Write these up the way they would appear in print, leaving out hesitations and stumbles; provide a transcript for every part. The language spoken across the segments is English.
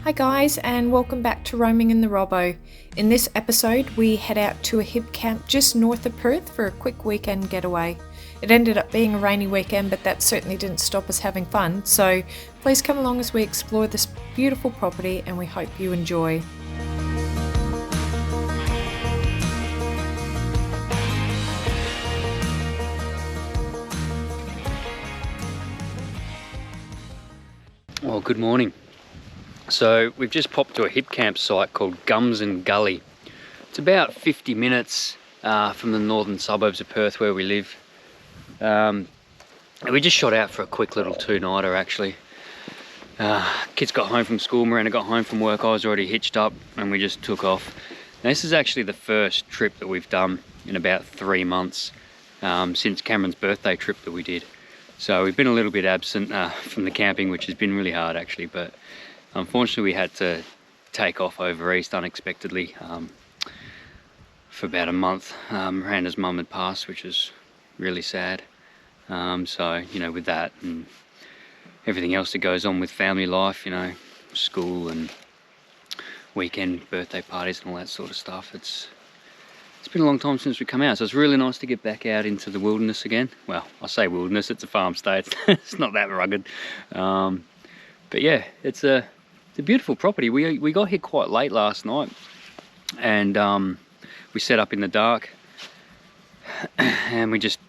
Hi guys, and welcome back to Roaming in the Robbo. In this episode we head out to a Hipcamp just north of Perth for a quick weekend getaway. It ended up being a rainy weekend, but that certainly didn't stop us having fun, so please come along as we explore this beautiful property and we hope you enjoy. Well, good morning. So we've just popped to a Hipcamp site called N Gully. It's about 50 minutes from the northern suburbs of Perth where we live. And we just shot out for a quick little two-nighter actually. Kids got home from school, Miranda got home from work, I was already hitched up and we just took off. Now, this is actually the first trip that we've done in about 3 months since Cameron's birthday trip that we did. So we've been a little bit absent from the camping, which has been really hard actually, but unfortunately we had to take off over East unexpectedly for about a month. Miranda's mum had passed, which was really sad. So, you know, with that and everything else that goes on with family life, you know, school and weekend birthday parties and all that sort of stuff, it's been a long time since we come out, so it's really nice to get back out into the wilderness again. Well, I say wilderness, it's a farm stay, it's not that rugged. But yeah, it's a beautiful property. We got here quite late last night and we set up in the dark and we just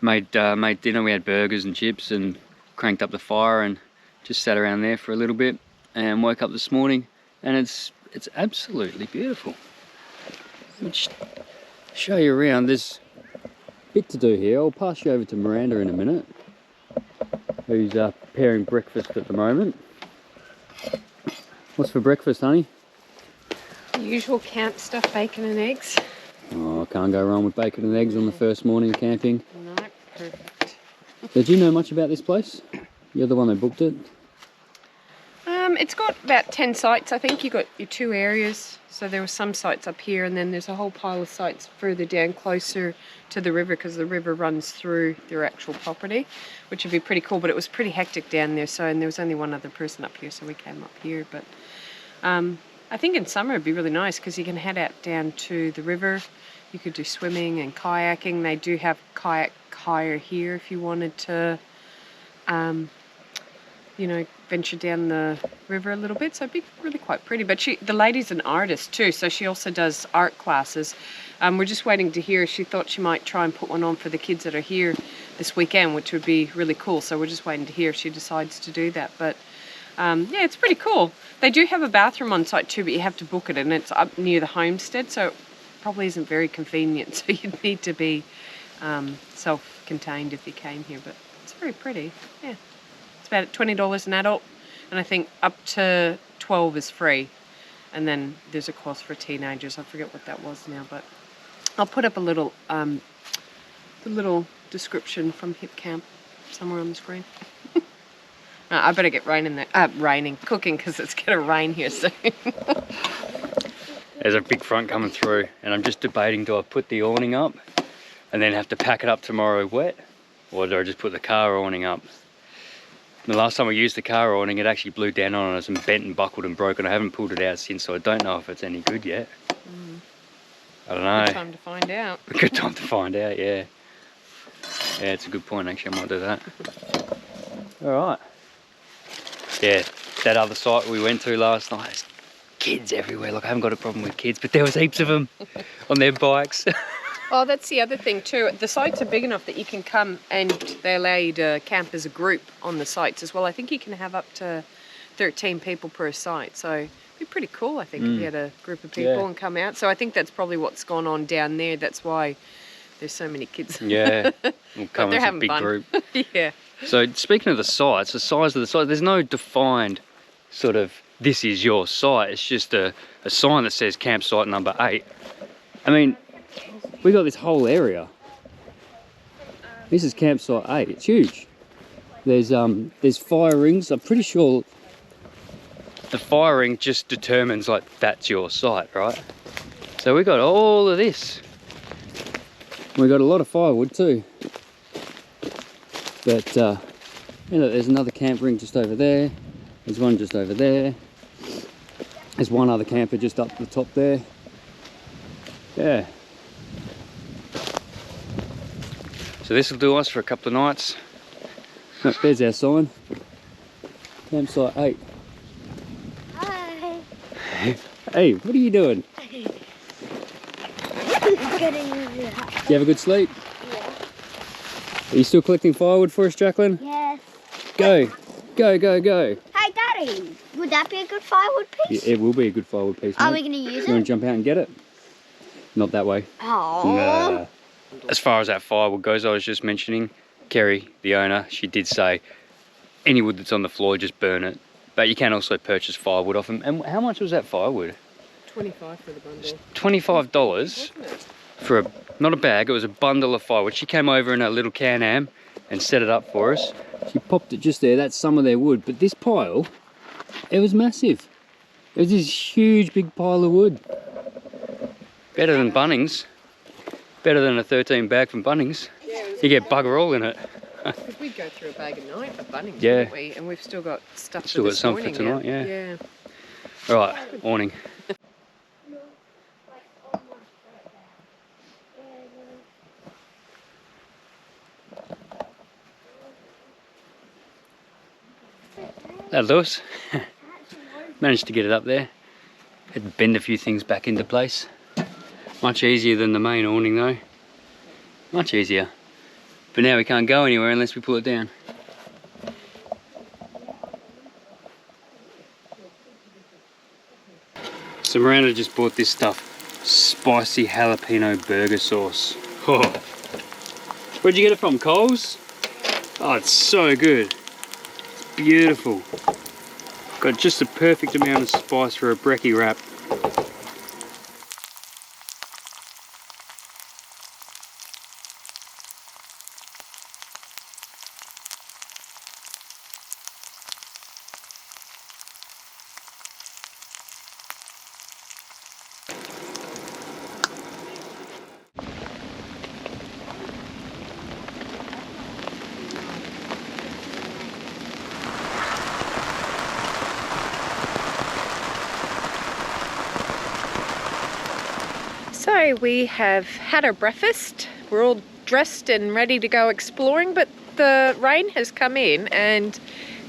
made dinner. We had burgers and chips and cranked up the fire and just sat around there for a little bit and woke up this morning and it's absolutely beautiful. Let me just show you around. There's a bit to do here. I'll pass you over to Miranda in a minute, who's preparing breakfast at the moment. What's for breakfast, honey? Usual camp stuff, bacon and eggs. Oh, can't go wrong with bacon and eggs on the first morning of camping. No, perfect. Did you know much about this place? You're the one that booked it. It's got about 10 sites. I think you got your 2 areas. So there were some sites up here, and then there's a whole pile of sites further down, closer to the river, because the river runs through their actual property, which would be pretty cool. But it was pretty hectic down there, and there was only one other person up here, so we came up here. But I think in summer it'd be really nice because you can head out down to the river. You could do swimming and kayaking. They do have kayak hire here if you wanted to, you know, venture down the river a little bit. So it'd be really quite pretty. But the lady's an artist too, so she also does art classes. We're just waiting to hear. She thought she might try and put one on for the kids that are here this weekend, which would be really cool. So we're just waiting to hear if she decides to do that. But yeah, it's pretty cool. They do have a bathroom on site too, but you have to book it, and it's up near the homestead, so it probably isn't very convenient. So you'd need to be self-contained if you came here, but it's very pretty. Yeah, it's about $20 an adult, and I think up to 12 is free, and then there's a cost for teenagers. I forget what that was now, but I'll put up a little the little description from Hipcamp somewhere on the screen. I better get cooking, because it's going to rain here soon. There's a big front coming through and I'm just debating, do I put the awning up and then have to pack it up tomorrow wet, or do I just put the car awning up? The last time I used the car awning, it actually blew down on us and bent and buckled and broke, and I haven't pulled it out since, so I don't know if it's any good yet. I don't know. Good time to find out. Good time to find out, yeah. Yeah, it's a good point actually, I might do that. Alright. Yeah, that other site we went to last night, there's kids everywhere. Look, I haven't got a problem with kids, but there was heaps of them on their bikes. Oh, that's the other thing too. The sites are big enough that you can come and they allow you to camp as a group on the sites as well. I think you can have up to 13 people per site, so it'd be pretty cool, I think, if you had a group of people and come out. So I think that's probably what's gone on down there. That's why there's so many kids. Yeah, we'll come as a big group. Yeah. So speaking of the sites, the size of the site, there's no defined sort of, this is your site. It's just a sign that says campsite number 8. I mean, we got this whole area. This is campsite 8. It's huge. There's fire rings. I'm pretty sure the fire ring just determines like that's your site, right? So we got all of this. We got a lot of firewood too. But you know, there's another camp ring just over there. There's one just over there. There's one other camper just up the top there. Yeah. So this will do us for a couple of nights. Oh, there's our sign. Campsite 8. Hi. Hey, what are you doing? Getting Did you have a good sleep? Yeah. Are you still collecting firewood for us, Jacqueline? Yes. Go, go, go, go. Hey, Daddy, would that be a good firewood piece? Yeah, it will be a good firewood piece, mate. Are we going to use You want to it? jump out and get it? Not that way. Oh. As far as that firewood goes, I was just mentioning, Kerry, the owner, she did say any wood that's on the floor, just burn it. But you can also purchase firewood off them. And how much was that firewood? 25 for the bundle. $25 for a, not a bag, it was a bundle of firewood. She came over in a little Can-Am and set it up for us. She popped it just there, that's some of their wood. But this pile, it was massive. It was this huge big pile of wood. Better than Bunnings. Better than a 13 bag from Bunnings. Yeah, You get bugger all in it. because we go through a bag a night at Bunnings, Yeah. don't we? And we've still got stuff Still for got this some for morning tonight, now. yeah. Yeah. All right, awning. That Lewis. Managed to get it up there. Had to bend a few things back into place. Much easier than the main awning though. Much easier. But now we can't go anywhere unless we pull it down. So Miranda just bought this stuff. Spicy jalapeno burger sauce. Oh. Where'd you get it from, Coles? Oh, it's so good. It's beautiful. Got just the perfect amount of spice for a brekkie wrap. So we have had our breakfast. We're all dressed and ready to go exploring, but the rain has come in and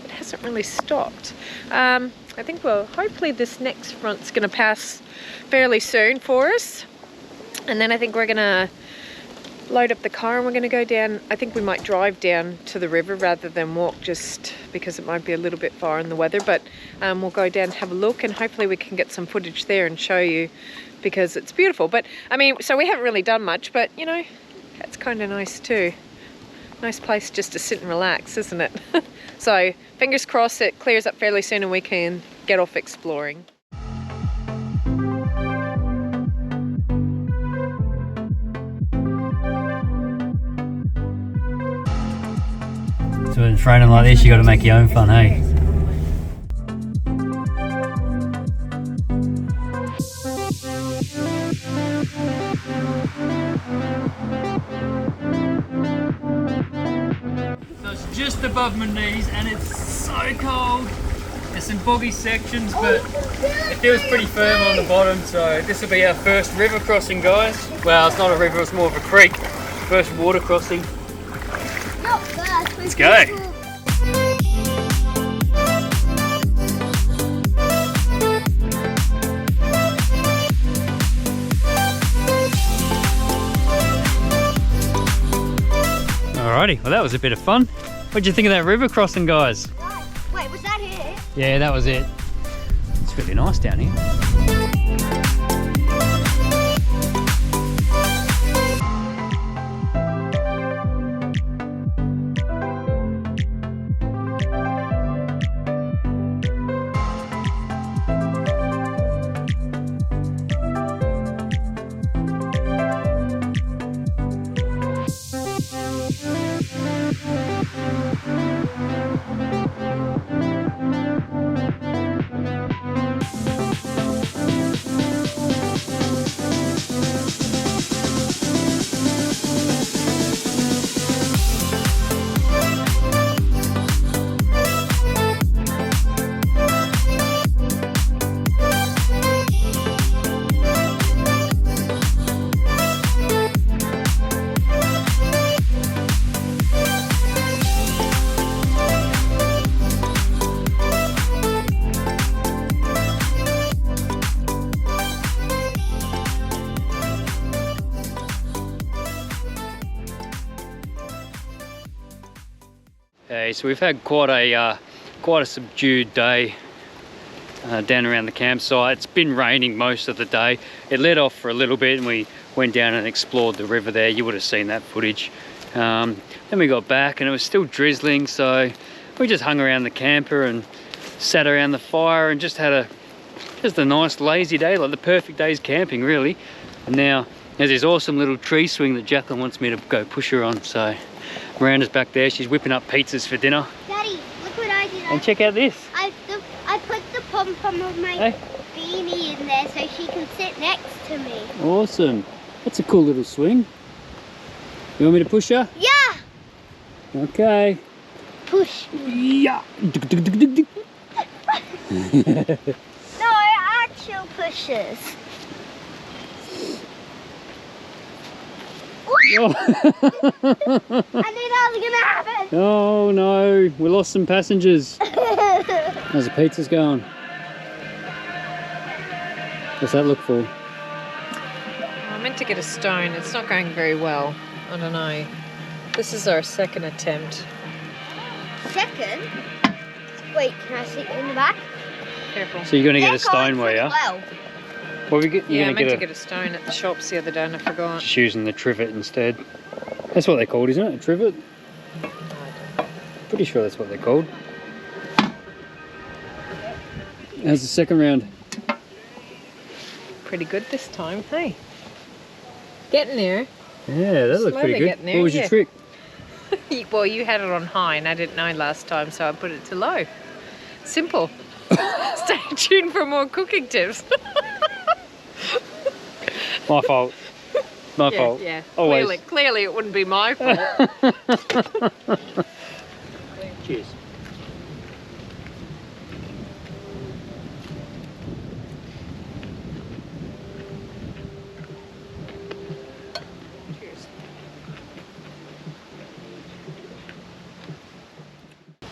it hasn't really stopped. I think, well, hopefully this next front's going to pass fairly soon for us. And then I think we're going to load up the car and we're going to go down. I think we might drive down to the river rather than walk, just because it might be a little bit far in the weather. But we'll go down and have a look, and hopefully we can get some footage there and show you, because it's beautiful. But I mean, so we haven't really done much, but you know, that's kind of nice too. Nice place just to sit and relax, isn't it? So fingers crossed it clears up fairly soon and we can get off exploring. So when it's raining like this, you got to make your own fun, hey? So it's just above my knees and it's so cold. There's some boggy sections, but it feels pretty firm on the bottom. So this will be our first river crossing, guys. Well, it's not a river, it's more of a creek. First water crossing. Let's go. Alrighty, well that was a bit of fun. What'd you think of that river crossing, guys? Wait, was that it? Yeah, that was it. It's really nice down here. Okay, so we've had quite a subdued day down around the campsite. It's been raining most of the day. It let off for a little bit and we went down and explored the river there. You would have seen that footage. Then we got back and it was still drizzling, so we just hung around the camper and sat around the fire and just had a nice lazy day, like the perfect day's camping really. And now there's this awesome little tree swing that Jacqueline wants me to go push her on. So Miranda's back there, she's whipping up pizzas for dinner. Daddy, look what I did. And check out this. I put the pom-pom of my beanie in there so she can sit next to me. Awesome. That's a cool little swing. You want me to push her? Yeah! Okay. Push. Yeah. No, actual pushes. Oh. I knew that was gonna happen. Oh no, we lost some passengers. How's the pizzas going? What's that look for? I meant to get a stone. It's not going very well. I don't know. This is our second attempt. Second? Wait, can I sit in the back? Careful. So you're going to get a stone, were you? Well. What we get? Yeah, I meant to get a stone at the shops the other day and I forgot. Just using the trivet instead. That's what they're called, isn't it? A trivet? Pretty sure that's what they're called. How's the second round? Pretty good this time, hey? Getting there. Yeah, that looked pretty Slowly good. getting there, What was your trick? Well, you had it on high and I didn't know last time, so I put it to low. Simple. Stay tuned for more cooking tips. My fault. My fault. Yeah, Always. Clearly it wouldn't be my fault. Cheers.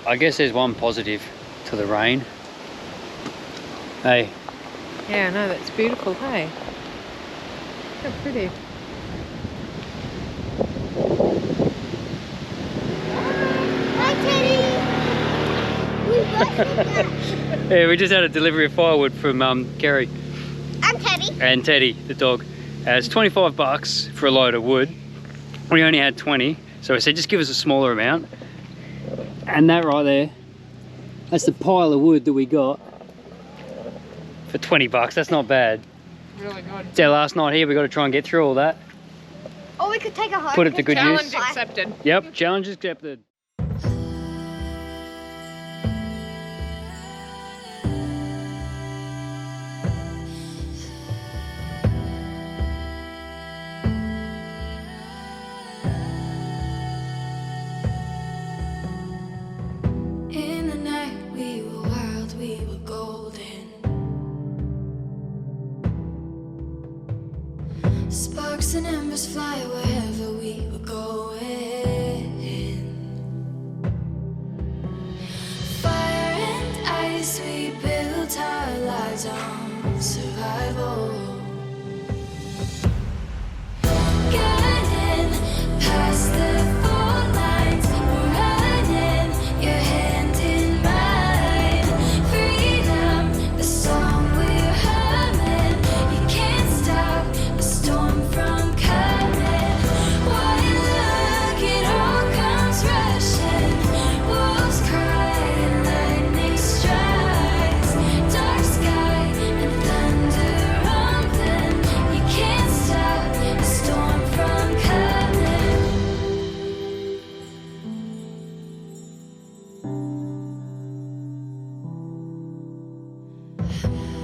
I guess there's one positive to the rain. Hey. Yeah, no, that's beautiful, hey? How pretty. Hi, Teddy. Yeah, we just had a delivery of firewood from Kerry I'm Teddy. and Teddy, the dog. It's 25 bucks for a load of wood. We only had 20, so I said just give us a smaller amount. And that right there, that's the pile of wood that we got for 20 bucks. That's not bad. Really good. It's our last night here. We've got to try and get through all that. Or we could take a hike. Put it to good use. Challenge accepted. Yep, challenge accepted. In the night we were wild, we were golden. Sparks and embers fly wherever we were going. Fire and ice, we built our lives on survival. Guiding past the fault lines, we're running, your hand in mine. Freedom, the song we're humming. You can't stop a storm from coming. One look, it all comes rushing. Wolves cry and lightning strikes. Dark sky and thunder rumbling. You can't stop a storm from coming.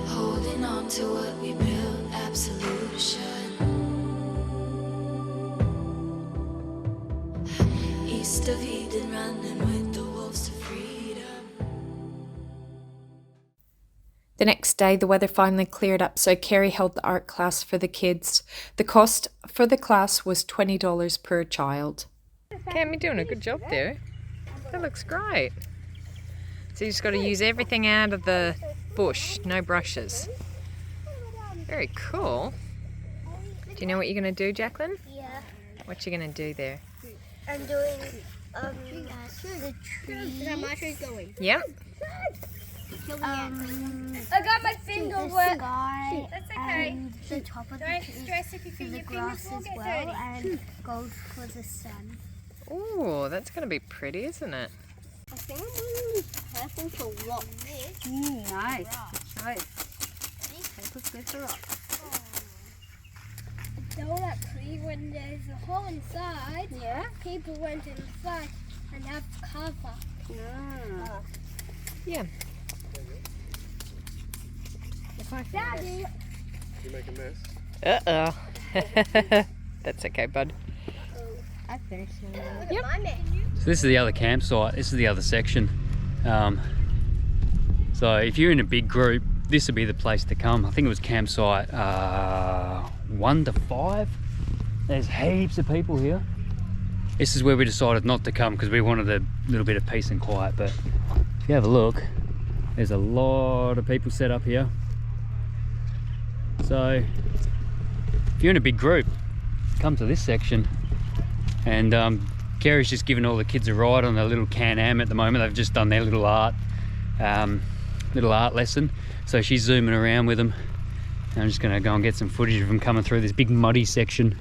Holding on to what we built, absolution. East of Eden, running with the wolves to freedom. The next day, the weather finally cleared up, so Kerry held the art class for the kids. The cost for the class was $20 per child. Cam, you're doing a good job there. That looks great. So you just got to use everything out of the bush, no brushes. Very cool. Do you know what you're going to do, Jacqueline? Yeah. What you going to do there? I'm doing the tree. Is my tree going? Yep. I got my finger wet. That's okay. And the top of Don't the tree stress if you feel the your grass fingers will as get well, dirty. and gold for the sun. Ooh, that's going to be pretty, isn't it? I think I'm going to be careful for rocks. Nice. Good choice. Paper's good for rocks. Know that tree when there's a hole inside? Yeah. People went inside and have cover. Yeah. Daddy. You make a mess. Uh-oh. That's okay, bud. I finished it. Yep. So this is the other campsite. This is the other section. So if you're in a big group, this would be the place to come. I think it was campsite 1 to 5. There's heaps of people here. This is where we decided not to come because we wanted a little bit of peace and quiet. But if you have a look, there's a lot of people set up here. So if you're in a big group, come to this section. And Kerry's just giving all the kids a ride on their little Can-Am at the moment. They've just done their little art lesson. So she's zooming around with them. And I'm just gonna go and get some footage of them coming through this big muddy section.